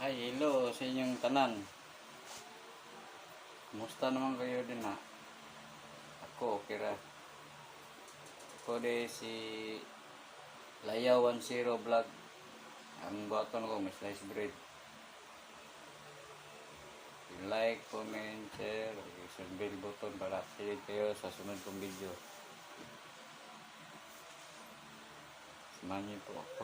Ay, hello sa inyong tanan. Kumusta naman kayo din na? Ako, okay ra. Ako de si Layaw 10 Vlog. Ang buhaton ko, may slice bread. Like, comment, share, yung bell button para update kayo sa sunod kong video. Samahan niyo po ako.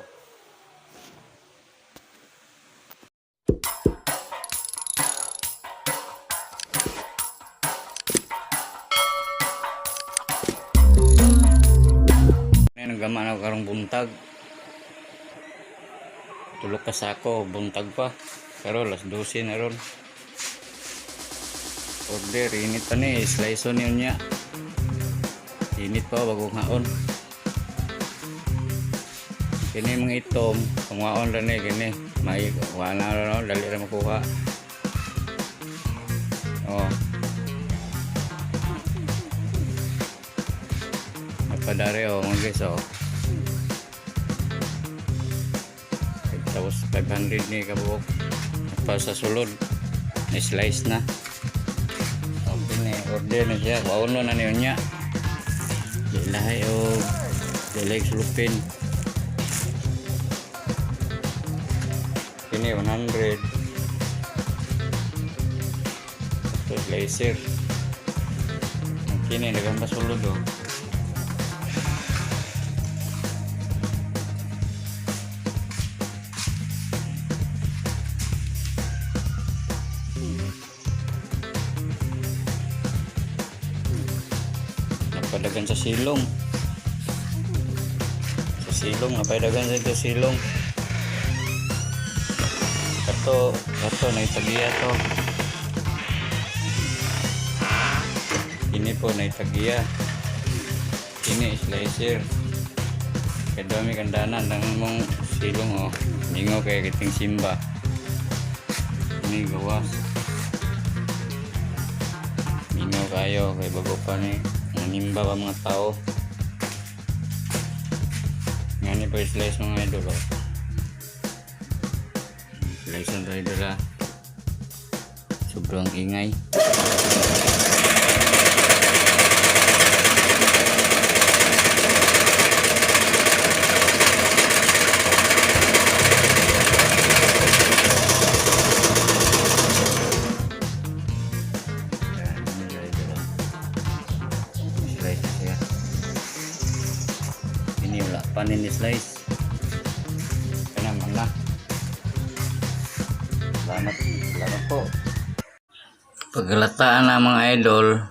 Nagaman ako karong buntag. Tulog ka sa ako, buntag pa. Pero alas 12 na ron. Order, init pa ni, slice on yun niya. Init pa, bagong haon. Kini mga itom, pangaon rin eh, kini. May, wala na rin, dali rin makuha. Oh. Napadari oh, mga guys oh. Tapos 500 ni kabuok. Pa sa sulod, na-slice na. Order na siya, pauno na niyo niya. Dilahay o dilay sulupin. Ini 100. Ito laser. Kini nagamba sulod o. Napadagan sa silong. Sa silong, napadagan sa silong. Kato, naitagiya to. Ini po naitagiya. Ini slicer. Kadami kandanan ng mong silong oh. Mingo kaya kiting simba. Ini gawas. Mingo kayo kay bago pa ni nanimba pa mga tao. Ngani pa slice mga idol oh. Slice on rider ah. Sobrang ingay. Ini wala panin ni slice. Kaya naman na. Salamat po. Paglataan ng mga idol,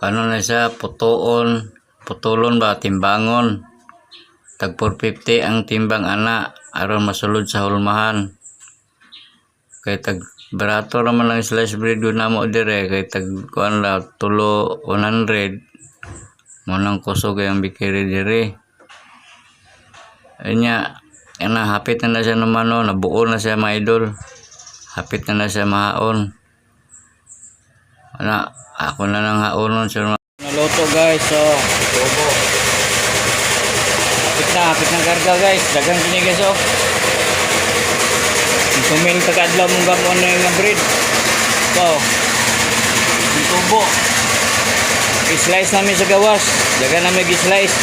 ano na siya, putulon ba, timbangon. Tag 450 ang timbang ana, aron masulod sa hulmahan. Kay tag barato naman lang slice bread doon na mo dire, kay tag kuan la tulo 100. Munang kusog ang bikiri dire. Anya, hapit na siya naman no, nabuo na siya mga idol. Hapit na siya mahaon. Ako na lang haonon sir. Naluto guys, so tubo. Hapit na karga guys, dagang kini guys oh. Suming tagadlaw mong gamon na yung bread. So, yung tubo. I-slice namin sa gawas. Dagang namin i-slice.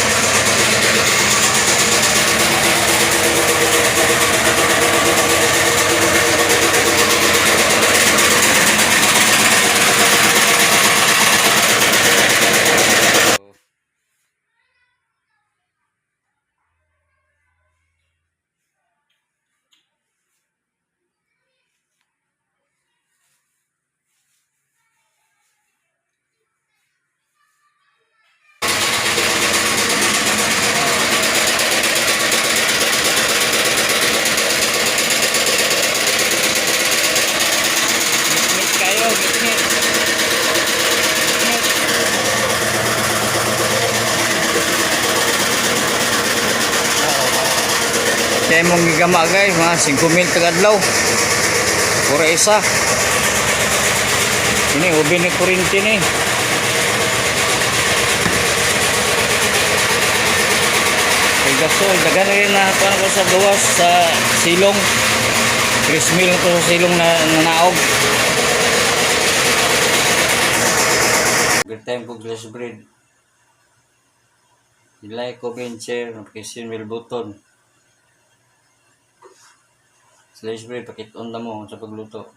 Kaya mong gigama guys, mga 5,000 tagadlaw. Pura isa. Ini ubi ni kurinti ni. Kay gasol, dagan rin na ko sa gawas sa silong. Grist mill to sa silong na nanaog. Good time ko glass bread. Like, comment, share, notification bell button. Slice bread, pakit on na mo sa pagluto.